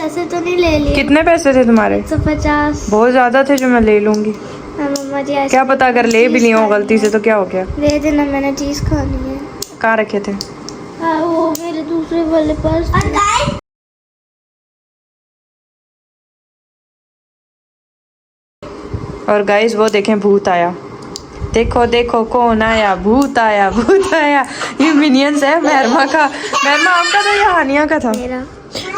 पैसे तो नहीं ले लिए। कितने पैसे थे तुम्हारे? 150। बहुत ज्यादा थे जो मैं ले लूंगी। मम्मा जी क्या पता अगर ले भी लिया हो गलती से तो क्या हो गया। दे देना, मैंने चीज खानी है। कहाँ रखे थे? वो मेरे दूसरे वाले पास। और गाइस वो देखें भूत आया। देखो देखो कौन आया, भूत आया भूत आया। ये मिनियंस है महरमा का। महरमा आपका था या हानिया का था?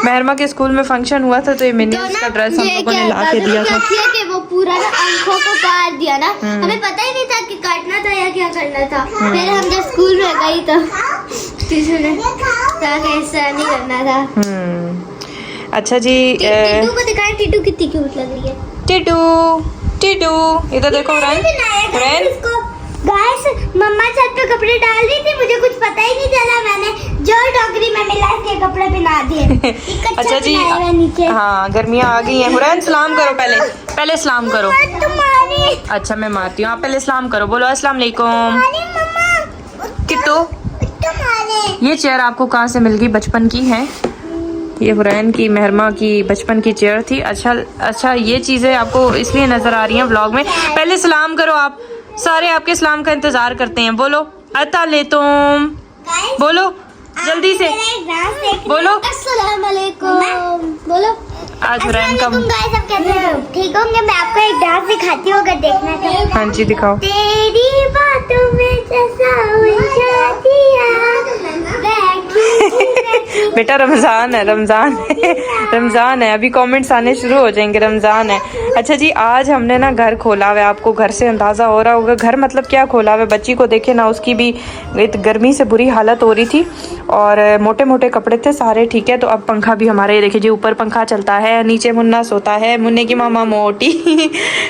महरमा के स्कूल में फंक्शन हुआ था तो ये मिनियंस का ड्रेस हम लोगों ने ला के दिया था। कि वो पूरा ना आंखों को काट दिया ना, हमें पता ही नहीं था कि काटना था या क्या करना था। फिर हम जब स्कूल में गई तो टीचर ने कहा कि ऐसा नहीं करना था। अच्छा जी, टीटू को दिखाएं, टीटू कितनी क्यूट लग रही है। टीटू टीटू इधर देखो फ्रेंड। गाइस मम्मा छत पे कपड़े डाल रही थी, मुझे कुछ पता ही नहीं चला, मैंने जो टोकरी में मिला के कपड़े पहना दिए। अच्छा जी, हाँ गर्मियाँ आ गई हैं। हुरैन सलाम करो, पहले सलाम करो। अच्छा मैं मारती हूँ, आप पहले सलाम करो। बोलो अस्सलाम वालेकुम। किट्टू ये चेयर आपको कहाँ से मिल गई? बचपन की है ये, हुरैन की महरमा की बचपन की चेयर थी। अच्छा ये चीजें आपको इसलिए नजर आ रही हैं व्लॉग में। पहले सलाम करो, आप सारे आपके सलाम का इंतजार करते हैं। बोलो अता ले तुम, बोलो जल्दी से बोलो अस्सलाम वालेकुम। बोलो आज हुरैन का। ठीक होंगे, मैं आपको एक डांस दिखाती हूँ अगर देखना तो। हाँ जी दिखाओ। तेरी बातों में जैसा उलझा दिया बेटा रमजान है, रमजान है, अभी कमेंट्स आने शुरू हो जाएंगे। रमजान है। अच्छा जी, आज हमने ना घर खोला हुआ है। आपको घर से अंदाजा हो रहा होगा घर मतलब क्या खोला हुआ है। बच्ची को देखे ना, उसकी भी गर्मी से बुरी हालत हो रही थी और मोटे मोटे कपड़े थे सारे। ठीक है, तो अब पंखा भी हमारे, ये देखिए जी ऊपर पंखा चलता है, नीचे मुन्ना सोता है, मुन्ने की मामा मोटी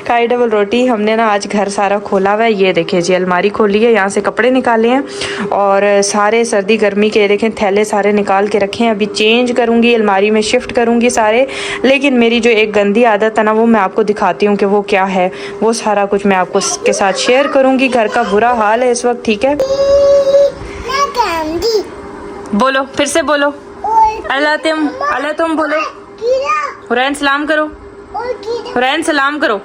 खाई डबल रोटी। हमने ना आज घर सारा खोला हुआ है। ये देखिए जी अलमारी खोली है, यहाँ से कपड़े निकाले हैं और सारे सर्दी गर्मी के देखें थैले सारे निकाल के रखे हैं। अभी चेंज करूंगी, अलमारी में शिफ्ट करूंगी सारे। लेकिन मेरी जो एक गंदी आदत है ना, वो मैं आपको दिखाती हूँ कि वो क्या है। वो सारा कुछ मैं आपको के साथ शेयर करूंगी। घर का बुरा हाल है इस वक्त। ठीक है, बोलो फिर से बोलो अल्लाह तुम बोलो। हुरैन सलाम करो, हुरैन सलाम करो।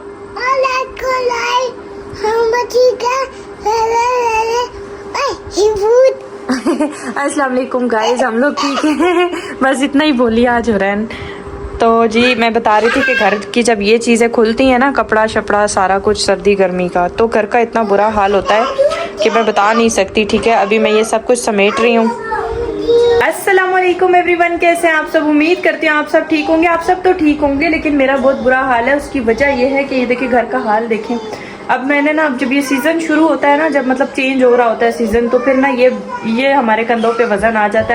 अस्सलाम वालेकुम गाइस, हम लोग ठीक हैं। बस इतना ही बोली आज हुरैन। तो जी मैं बता रही थी कि घर की जब ये चीज़ें खुलती हैं ना, कपड़ा शपड़ा सारा कुछ सर्दी गर्मी का, तो घर का इतना बुरा हाल होता है कि मैं बता नहीं सकती। ठीक है, अभी मैं ये सब कुछ समेट रही हूँ। अस्सलाम वालेकुम एवरीवन, कैसे हैं आप सब? उम्मीद करती हूँ आप सब ठीक होंगे। आप सब तो ठीक होंगे, लेकिन मेरा बहुत बुरा हाल है। उसकी वजह ये है कि ये देखिए घर का हाल देखें। अब मैंने ना, जब ये सीज़न शुरू होता है ना, जब मतलब चेंज हो रहा होता है सीज़न, तो फिर ना ये हमारे कंधों पे वज़न आ जाता है।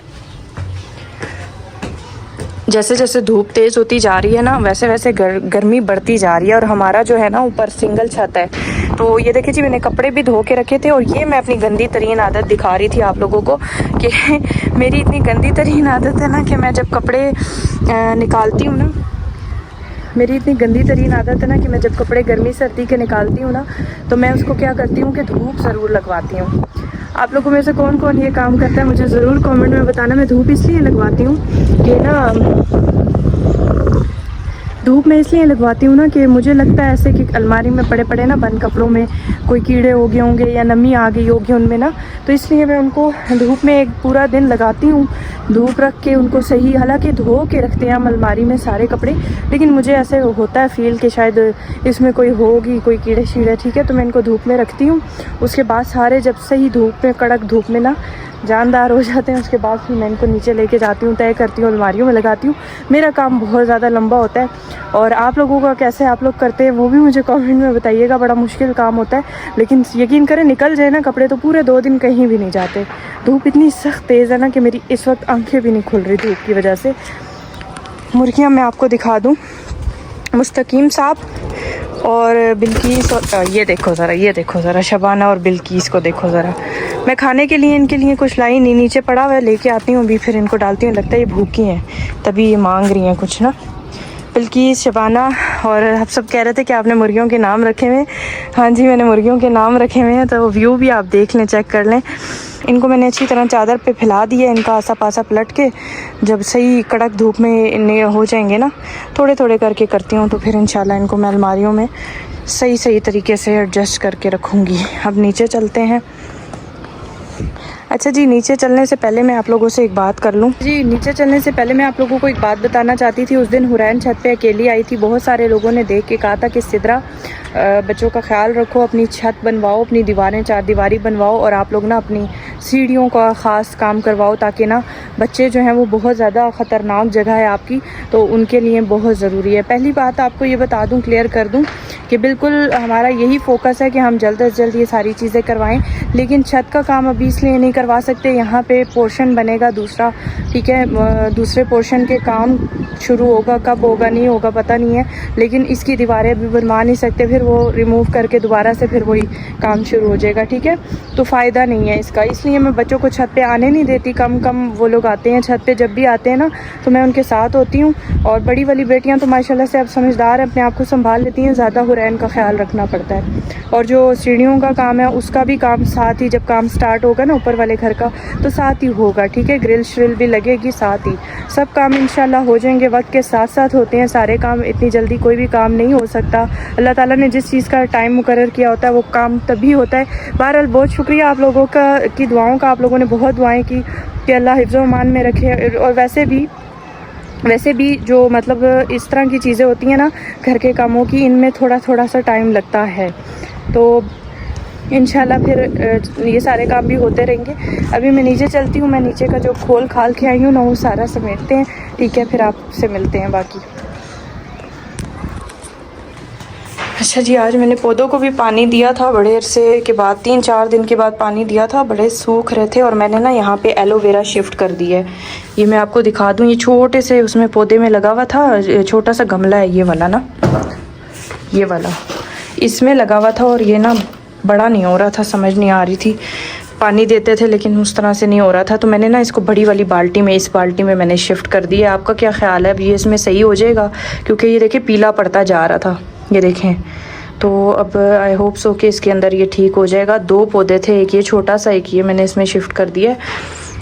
जैसे जैसे धूप तेज़ होती जा रही है ना, वैसे वैसे गर्मी बढ़ती जा रही है। और हमारा जो है ना ऊपर सिंगल छत है, तो ये देखिए जी मैंने कपड़े भी धो के रखे थे। और ये मैं अपनी गंदी तरीन आदत दिखा रही थी आप लोगों को कि मेरी इतनी गंदी तरीन आदत है ना कि मैं जब कपड़े निकालती हूँ ना, मेरी इतनी गंदी तरीन आदत है ना कि मैं जब कपड़े गर्मी सर्दी के निकालती हूँ ना, तो मैं उसको क्या करती हूँ कि धूप ज़रूर लगवाती हूँ। आप लोगों में से कौन कौन ये काम करता है मुझे ज़रूर कमेंट में बताना। मैं धूप इसलिए लगवाती हूँ कि ना, धूप में इसलिए लगवाती हूँ ना कि मुझे लगता है ऐसे कि अलमारी में पड़े पड़े ना बंद कपड़ों में कोई कीड़े हो गए होंगे या नमी आ गई होगी उनमें ना, तो इसलिए मैं उनको धूप में एक पूरा दिन लगाती हूँ, धूप रख के उनको सही। हालांकि धो के रखते हैं हम अलमारी में सारे कपड़े, लेकिन मुझे ऐसे होता है फील कि शायद इसमें कोई होगी, कोई कीड़े शीड़े। ठीक है, तो मैं इनको धूप में रखती हूँ। उसके बाद सारे जब सही धूप में, कड़क धूप में ना जानदार हो जाते हैं, उसके बाद फिर मैं इनको नीचे लेके जाती हूँ, तय करती हूँ, अलमारियों में लगाती हूँ। मेरा काम बहुत ज़्यादा लंबा होता है और आप लोगों का कैसे आप लोग करते हैं वो भी मुझे कमेंट में बताइएगा। बड़ा मुश्किल काम होता है, लेकिन यकीन करें निकल जाए ना कपड़े तो पूरे 2 दिन कहीं भी नहीं जाते। धूप इतनी सख्त तेज़ है ना कि मेरी इस वक्त आंखें भी नहीं खुल रही धूप की वजह से। मुर्गियाँ मैं आपको दिखा दूँ, मुस्तकीम साहब और बिल्कीस, और ये देखो ज़रा शबाना और बिल्कीस को देखो ज़रा। मैं खाने के लिए इनके लिए कुछ लाई नहीं, नीचे पड़ा हुआ है, लेके आती हूँ अभी, फिर इनको डालती हूँ। लगता है ये भूखी हैं तभी ये मांग रही हैं कुछ ना। बिल्कीस, शबाना, और आप सब कह रहे थे कि आपने मुर्गियों के नाम रखे हुए हैं। हाँ जी, मैंने मुर्गियों के नाम रखे हुए हैं, तो व्यू भी आप देख लें, चेक कर लें। इनको मैंने अच्छी तरह चादर पे फैला दिया, इनका आसा पासा पलट के जब सही कड़क धूप में इन्हें हो जाएंगे ना, थोड़े थोड़े करके करती हूँ, तो फिर इंशाल्लाह इनको मैं अलमारियों में सही तरीके से एडजस्ट करके रखूँगी। अब नीचे चलते हैं। अच्छा जी, नीचे चलने से पहले मैं आप लोगों से एक बात कर लूँ जी। नीचे चलने से पहले मैं आप लोगों को एक बात बताना चाहती थी। उस दिन हुरैन छत पे अकेली आई थी, बहुत सारे लोगों ने देख के कहा था कि सिद्रा बच्चों का ख्याल रखो, अपनी छत बनवाओ, अपनी दीवारें चार दीवारी बनवाओ, और आप लोग ना अपनी सीढ़ियों का ख़ास काम करवाओ, ताकि ना बच्चे जो हैं वो बहुत ज़्यादा ख़तरनाक जगह है आपकी, तो उनके लिए बहुत ज़रूरी है। पहली बात आपको ये बता दूं, क्लियर कर दूं कि बिल्कुल हमारा यही फोकस है कि हम जल्द से जल्द ये सारी चीज़ें करवाएं, लेकिन छत का काम अभी इसलिए नहीं करवा सकते, यहाँ पे पोर्शन बनेगा दूसरा, ठीक है। दूसरे पोर्शन के काम शुरू होगा, कब होगा नहीं होगा पता नहीं है, लेकिन इसकी दीवारें अभी बनवा नहीं सकते, फिर वो रिमूव करके दोबारा से फिर वही काम शुरू हो जाएगा, ठीक है। तो फ़ायदा नहीं है इसका, इसलिए मैं बच्चों को छत पे आने नहीं देती। कम वो लोग आते हैं छत पे, जब भी आते हैं ना तो मैं उनके साथ होती हूँ। और बड़ी वाली बेटियाँ तो माशाल्लाह से अब समझदार है, अपने आप को संभाल लेती हैं, ज़्यादा हुरैन का ख्याल रखना पड़ता है। और जो सीढ़ियों का काम है उसका भी काम साथ ही, जब काम स्टार्ट होगा ना ऊपर वाले घर का, तो साथ ही होगा, ठीक है। ग्रिल श्रिल भी लगेगी साथ ही, सब काम इंशाल्लाह हो जाएंगे। वक्त के साथ साथ होते हैं सारे काम, इतनी जल्दी कोई भी काम नहीं हो सकता। अल्लाह ताला ने जिस चीज़ का टाइम मुकर्रर किया होता है वो काम तभी होता है। बहरहाल बहुत शुक्रिया आप लोगों का की दुआओं का, आप लोगों ने बहुत दुआएं की कि अल्लाह हिफ्ज़ व अमान में रखे। और वैसे भी जो मतलब इस तरह की चीज़ें होती हैं ना घर के कामों की, इनमें थोड़ा सा टाइम लगता है, तो इंशाल्लाह फिर ये सारे काम भी होते रहेंगे। अभी मैं नीचे चलती हूँ, मैं नीचे का जो खोल खाल के आई हूँ ना वो सारा समेटते हैं, ठीक है, फिर आपसे मिलते हैं बाकी। अच्छा जी, आज मैंने पौधों को भी पानी दिया था, बड़े अरसे के बाद 3-4 दिन के बाद पानी दिया था, बड़े सूख रहे थे, और मैंने ना यहाँ पे एलोवेरा शिफ्ट कर दिया है। ये मैं आपको दिखा दूँ, ये छोटे से उसमें पौधे में लगा हुआ था, छोटा सा गमला है ये वाला ना, ये वाला इसमें लगा हुआ था, और ये ना बड़ा नहीं हो रहा था, समझ नहीं आ रही थी, पानी देते थे लेकिन उस तरह से नहीं हो रहा था, तो मैंने ना इसको बड़ी वाली बाल्टी में, इस बाल्टी में मैंने शिफ्ट कर दिया। आपका क्या ख्याल है, अब ये इसमें सही हो जाएगा? क्योंकि ये देखिए पीला पड़ता जा रहा था, ये देखें, तो अब आई होप सो कि इसके अंदर ये ठीक हो जाएगा। 2 पौधे थे, एक ये छोटा सा, एक ये मैंने इसमें शिफ्ट कर दिया।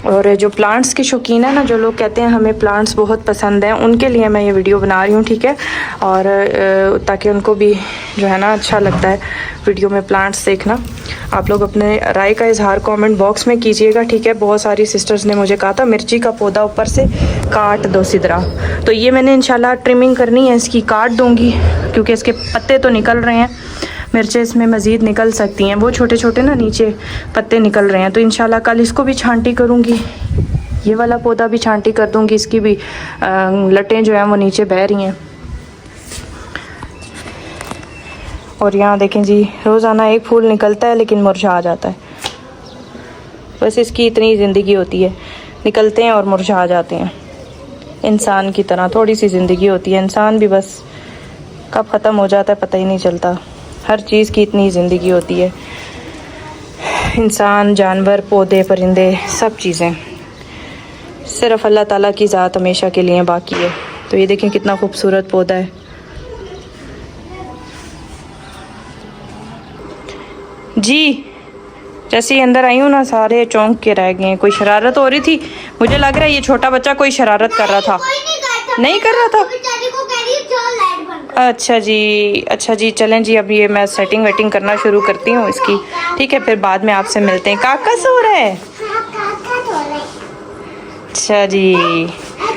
और जो प्लांट्स के शौकीन है ना, जो लोग कहते हैं हमें प्लांट्स बहुत पसंद हैं, उनके लिए मैं ये वीडियो बना रही हूँ, ठीक है। और ताकि उनको भी जो है ना अच्छा लगता है वीडियो में प्लांट्स देखना। आप लोग अपने राय का इजहार कमेंट बॉक्स में कीजिएगा, ठीक है। बहुत सारी सिस्टर्स ने मुझे कहा था मिर्ची का पौधा ऊपर से काट दो सिद्रा, तो ये मैंने इंशाल्लाह ट्रिमिंग करनी है, इसकी काट दूँगी, क्योंकि इसके पत्ते तो निकल रहे हैं, मिर्चें इसमें मज़ीद निकल सकती हैं, वो छोटे छोटे ना नीचे पत्ते निकल रहे हैं, तो इंशाल्लाह कल इसको भी छांटी करूँगी, ये वाला पौधा भी छांटी कर दूँगी, इसकी भी लटें जो हैं वो नीचे बह रही हैं। और यहाँ देखें जी, रोज़ाना एक फूल निकलता है लेकिन मुरझा जाता है, बस इसकी इतनी ज़िंदगी होती है, निकलते हैं और मुरझा जाते हैं। इंसान की तरह थोड़ी सी ज़िंदगी होती है, इंसान भी बस कब ख़त्म हो जाता है पता ही नहीं चलता। हर चीज़ की इतनी ज़िंदगी होती है, इंसान, जानवर, पौधे, परिंदे, सब चीज़ें, सिर्फ अल्लाह ताला की ज़ात हमेशा के लिए बाकी है। तो ये देखें कितना खूबसूरत पौधा है। जी, जैसे ही अंदर आई हूँ ना सारे चौंक के रह गए हैं, कोई शरारत हो रही थी, मुझे लग रहा है ये छोटा बच्चा कोई शरारत कर रहा था। नहीं कर रहा था? अच्छा जी चलें जी, अब ये मैं सेटिंग वेटिंग करना शुरू करती हूँ इसकी, ठीक है, फिर बाद में आपसे मिलते हैं। काका सो रहा है?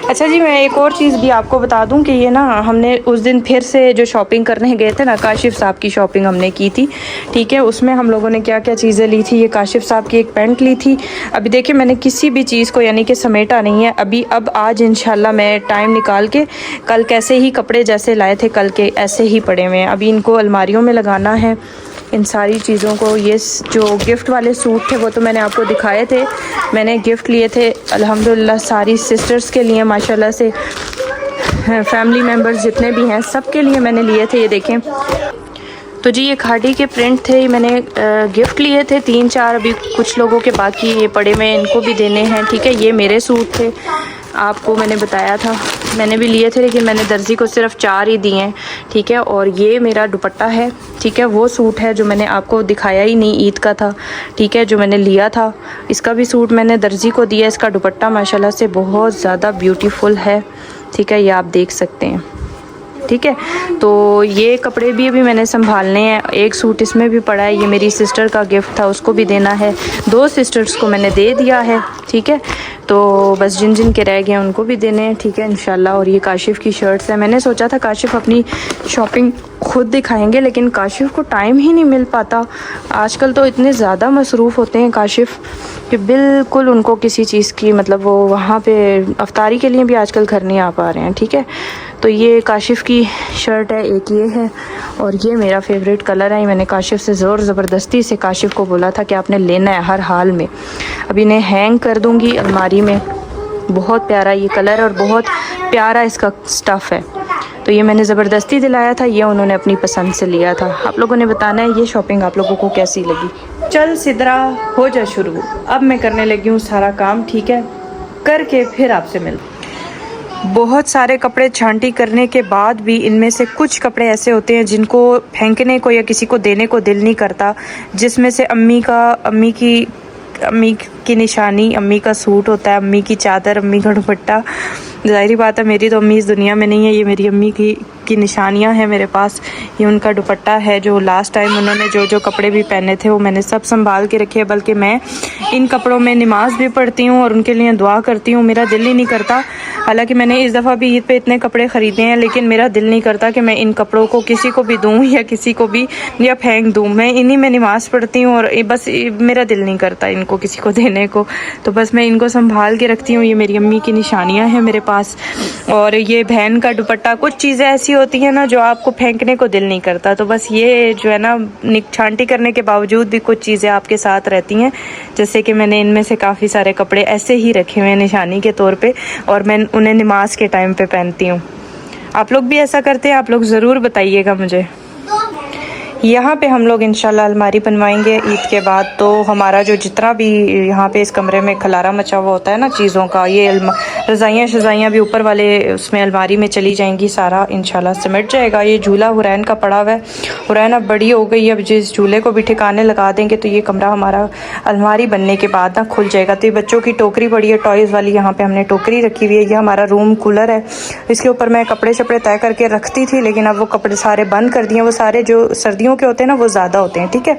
अच्छा जी, मैं एक और चीज़ भी आपको बता दूं कि ये ना हमने उस दिन फिर से जो शॉपिंग करने गए थे ना, काशिफ साहब की शॉपिंग हमने की थी, ठीक है। उसमें हम लोगों ने क्या क्या चीज़ें ली थी, ये काशिफ साहब की एक पैंट ली थी। अभी देखिए मैंने किसी भी चीज़ को यानी कि समेटा नहीं है अभी, अब आज इंशाल्लाह मैं टाइम निकाल के, कल कैसे ही कपड़े जैसे लाए थे कल के ऐसे ही पड़े हुए हैं, अभी इनको अलमारियों में लगाना है इन सारी चीज़ों को। ये जो गिफ्ट वाले सूट थे वो तो मैंने आपको दिखाए थे, मैंने गिफ्ट लिए थे अल्हम्दुलिल्लाह सारी सिस्टर्स के लिए, माशाल्लाह से फैमिली मेम्बर्स जितने भी हैं सब के लिए मैंने लिए थे। ये देखें, तो जी ये खाड़ी के प्रिंट थे, मैंने गिफ्ट लिए थे 3-4, अभी कुछ लोगों के बाकी ये पड़े में, इनको भी देने हैं, ठीक है। ये मेरे सूट थे, आपको मैंने बताया था, मैंने भी लिए थे लेकिन मैंने दर्जी को सिर्फ 4 ही दिए हैं, ठीक है। और ये मेरा दुपट्टा है, ठीक है। वो सूट है जो मैंने आपको दिखाया ही नहीं, ईद का था, ठीक है, जो मैंने लिया था। इसका भी सूट मैंने दर्जी को दिया। इसका दुपट्टा माशाल्लाह से बहुत ज़्यादा ब्यूटीफुल है, ठीक है, ये आप देख सकते हैं, ठीक है। तो ये कपड़े भी अभी मैंने संभालने हैं। एक सूट इसमें भी पड़ा है, ये मेरी सिस्टर का गिफ्ट था, उसको भी देना है। 2 सिस्टर्स को मैंने दे दिया है, ठीक है। तो बस जिन जिन के रह गए हैं उनको भी देने हैं, ठीक है, इंशाल्लाह। और ये काशिफ की शर्ट्स है। मैंने सोचा था काशिफ अपनी शॉपिंग खुद दिखाएंगे, लेकिन काशिफ को टाइम ही नहीं मिल पाता। आजकल तो इतने ज़्यादा मसरूफ़ होते हैं काशिफ कि बिल्कुल उनको किसी चीज़ की, मतलब वो वहाँ पे अफ्तारी के लिए भी आजकल घर नहीं आ पा रहे हैं, ठीक है। तो ये काशिफ की शर्ट है, एक ये है, और ये मेरा फेवरेट कलर है। मैंने काशिफ से ज़ोर ज़बरदस्ती से काशिफ को बोला था कि आपने लेना है हर हाल में। अब इन्हें हैंग कर दूँगी अलमारी में। बहुत प्यारा ये कलर है और बहुत प्यारा इसका स्टफ़ है। तो ये मैंने ज़बरदस्ती दिलाया था, ये उन्होंने अपनी पसंद से लिया था। आप लोगों ने बताना है ये शॉपिंग आप लोगों को कैसी लगी। चल सिद्रा हो जा शुरू। अब मैं करने लगी हूँ सारा काम, ठीक है, करके फिर आपसे मिल। बहुत सारे कपड़े छांटी करने के बाद भी इनमें से कुछ कपड़े ऐसे होते हैं जिनको फेंकने को या किसी को देने को दिल नहीं करता, जिसमें से अम्मी की निशानी, अम्मी का सूट होता है, अम्मी की चादर, अम्मी का दुपट्टा। ज़ाहिर बात है मेरी तो अम्मी इस दुनिया में नहीं है, ये मेरी अम्मी की निशानियां हैं मेरे पास। ये उनका दुपट्टा है जो लास्ट टाइम उन्होंने जो कपड़े भी पहने थे वो मैंने सब संभाल के रखे हैं। बल्कि मैं इन कपड़ों में नमाज भी पढ़ती हूँ और उनके लिए दुआ करती हूँ। मेरा दिल ही नहीं करता, हालांकि मैंने इस दफ़ा भी ईद पे इतने कपड़े ख़रीदे हैं, लेकिन मेरा दिल नहीं करता कि मैं इन कपड़ों को किसी को भी दूँ या किसी को भी या फेंक दूँ। मैं इन्हीं में नमाज पढ़ती हूँ और बस मेरा दिल नहीं करता इनको किसी को देने को, तो बस मैं इनको संभाल के रखती हूँ। ये मेरी अम्मी की निशानियाँ हैं मेरे पास। और ये बहन का दुपट्टा, कुछ चीज़ें ऐसी होती हैं ना जो आपको फेंकने को दिल नहीं करता, तो बस ये जो है ना छांटी करने के बावजूद भी कुछ चीज़ें आपके साथ रहती हैं। जैसे कि मैंने इनमें से काफ़ी सारे कपड़े ऐसे ही रखे हुए हैं निशानी के तौर पे, और मैं उन्हें नमाज के टाइम पे पहनती हूँ। आप लोग भी ऐसा करते हैं? आप लोग ज़रूर बताइएगा मुझे। यहाँ पे हम लोग इंशाल्लाह अलमारी बनवाएंगे ईद के बाद। तो हमारा जो जितना भी यहाँ पे इस कमरे में खलारा मचा हुआ होता है ना चीज़ों का, ये रज़ाइयाँ शज़ाइयाँ भी ऊपर वाले उसमें अलमारी में चली जाएंगी, सारा इंशाल्लाह सिमट जाएगा। ये झूला हुरैन का पड़ा हुआ है, हुरैन अब बड़ी हो गई है, अब जिस झूले को भी ठिकाने लगा देंगे तो ये कमरा हमारा अलमारी बनने के बाद ना खुल जाएगा। तो ये बच्चों की टोकरी पड़ी है टॉयज़ वाली, यहाँ पर हमने टोकरी रखी हुई है। ये हमारा रूम कूलर है, इसके ऊपर मैं कपड़े शपड़े तय करके रखती थी, लेकिन अब वो कपड़े सारे बंद कर दिए। वो सारे जो सर्दियों के होते हैं ना वो ज़्यादा होते हैं, ठीक है।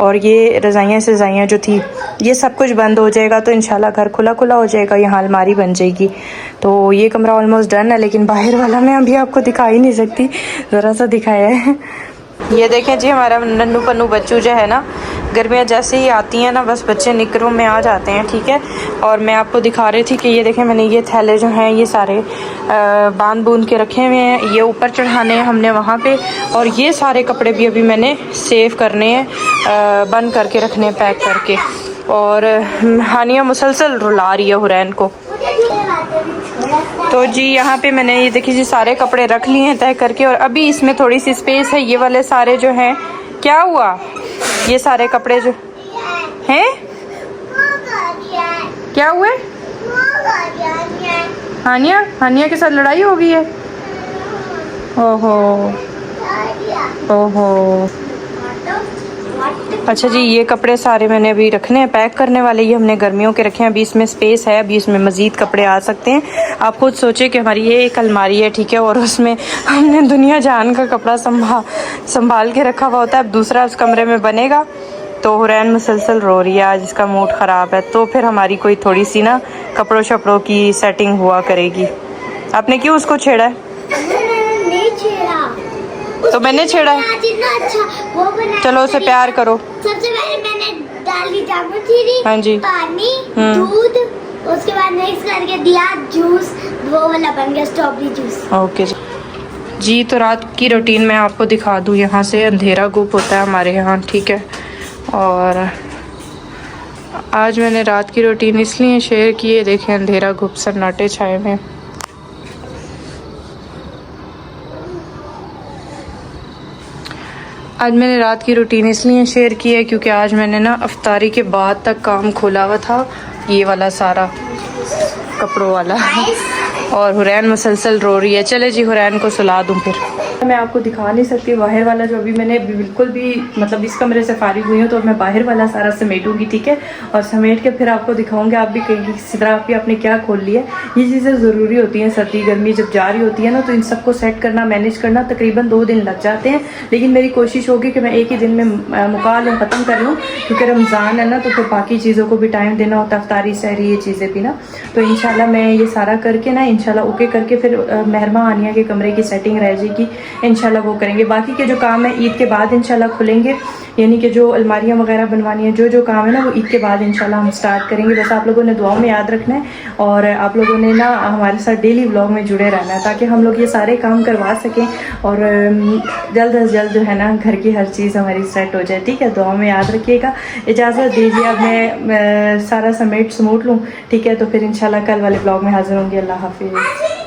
और ये रज़ाइयाँ शज़ाइयाँ जो थी ये सब कुछ बंद हो जाएगा, तो इंशाल्लाह घर खुला खुला हो जाएगा, यहाँ अलमारी बन जाएगी। तो ये कमरा ऑलमोस्ट डन है, लेकिन बाहर वाला मैं अभी आपको दिखा ही नहीं सकती, ज़रा सा दिखाया है। ये देखें जी, हमारा नन्नू पन्नू बच्चू जो है ना, गर्मियाँ जैसे ही आती हैं ना बस बच्चे निकरों में आ जाते हैं, ठीक है। और मैं आपको दिखा रही थी कि ये देखें मैंने ये थैले जो हैं ये सारे बांध बूंद के रखे हुए हैं, ये ऊपर चढ़ाने हैं हमने वहाँ पे। और ये सारे कपड़े भी अभी मैंने सेव करने हैं, बंद करके रखने हैं पैक करके। और हानिया मुसलसल रुला रही है हुरैन को। तो जी यहाँ पे मैंने ये देखिए जी सारे कपड़े रख लिए हैं तय करके, और अभी इसमें थोड़ी सी स्पेस है। ये वाले सारे जो हैं, क्या हुआ, ये सारे कपड़े जो हैं क्या हुए, हानिया के साथ लड़ाई हो गई है। ओहो ओहो, अच्छा जी, ये कपड़े सारे मैंने अभी रखने हैं पैक करने वाले। ये हमने गर्मियों के रखे हैं, अभी इसमें स्पेस है, अभी इसमें मज़ीद कपड़े आ सकते हैं। आप खुद सोचिए कि हमारी ये एक अलमारी है, ठीक है, और उसमें हमने दुनिया जहान का कपड़ा संभाल के रखा हुआ होता है। अब दूसरा उस कमरे में बनेगा। तो हुरैन मुसलसल रो रही है, आज इसका मूड ख़राब है, तो फिर हमारी कोई थोड़ी सी ना कपड़ों शपड़ों की सेटिंग हुआ करेगी। आपने क्यों उसको छेड़ा है? तो मैंने छेड़ा है, अच्छा वो बना, चलो उसे प्यार करो। सबसे पहले मैंने डाली जामुन, हाँ जी, पानी, दूध, उसके बाद मिक्स करके दिया जूस, वो वाला बन गया स्ट्रॉबेरी जूस। ओके जी। तो रात की रूटीन मैं आपको दिखा दूँ। यहाँ से अंधेरा गुप होता है हमारे यहाँ, ठीक है। और आज मैंने रात की रूटीन इसलिए शेयर की है, देखें अंधेरा गुप सन्नाटे छाए हुए। आज मैंने रात की रूटीन इसलिए शेयर की है क्योंकि आज मैंने ना अफ्तारी के बाद तक काम खोला हुआ था, ये वाला सारा कपड़ों वाला। और हुरैन मुसलसल रो रही है। चले जी हुरैन को सुला दूँ फिर। मैं आपको दिखा नहीं सकती बाहर वाला जो अभी मैंने बिल्कुल भी मतलब इस कमरे से फारिग हुई हूँ, तो मैं बाहर वाला सारा समेटूंगी, ठीक है। और समेट के फिर आपको दिखाऊंगी। आप भी कहेंगे किसी तरह आप भी आपने क्या खोल लिया। ये चीज़ें ज़रूरी होती हैं, सर्दी गर्मी जब जा रही होती है ना, तो इन सबको सेट करना मैनेज करना तकरीबन 2 दिन लग जाते हैं। लेकिन मेरी कोशिश होगी कि मैं एक ही दिन में मुका लूँ, ख़त्म कर लूँ, क्योंकि रमज़ान है ना, तो फिर बाकी चीज़ों को भी टाइम देना होता है, इफ्तारी सहरी ये चीज़ें भी ना। तो इंशाल्लाह मैं ये सारा करके ना इंशाल्लाह ओके करके फिर मेहरमा आनिया के कमरे की सेटिंग रह जाएगी, इंशाल्लाह वो करेंगे। बाकी के जो काम है ईद के बाद इंशाल्लाह खुलेंगे, यानी कि जो अलमारियाँ वगैरह बनवानी है, जो काम है ना वो ईद के बाद इंशाल्लाह हम स्टार्ट करेंगे। बस आप लोगों ने दुआओं में याद रखना है और आप लोगों ने ना हमारे साथ डेली व्लॉग में जुड़े रहना है, ताकि हम लोग ये सारे काम करवा सकें और जल्द से जल्द जो है ना घर की हर चीज़ हमारी सेट हो जाए, ठीक है। दुआओं में याद रखिएगा। इजाज़त दीजिए, अब मैं सारा समेट समूट लूँ, ठीक है। तो फिर इंशाल्लाह कल वाले व्लॉग में हाजिर होंगे। अल्लाह हाफिज़।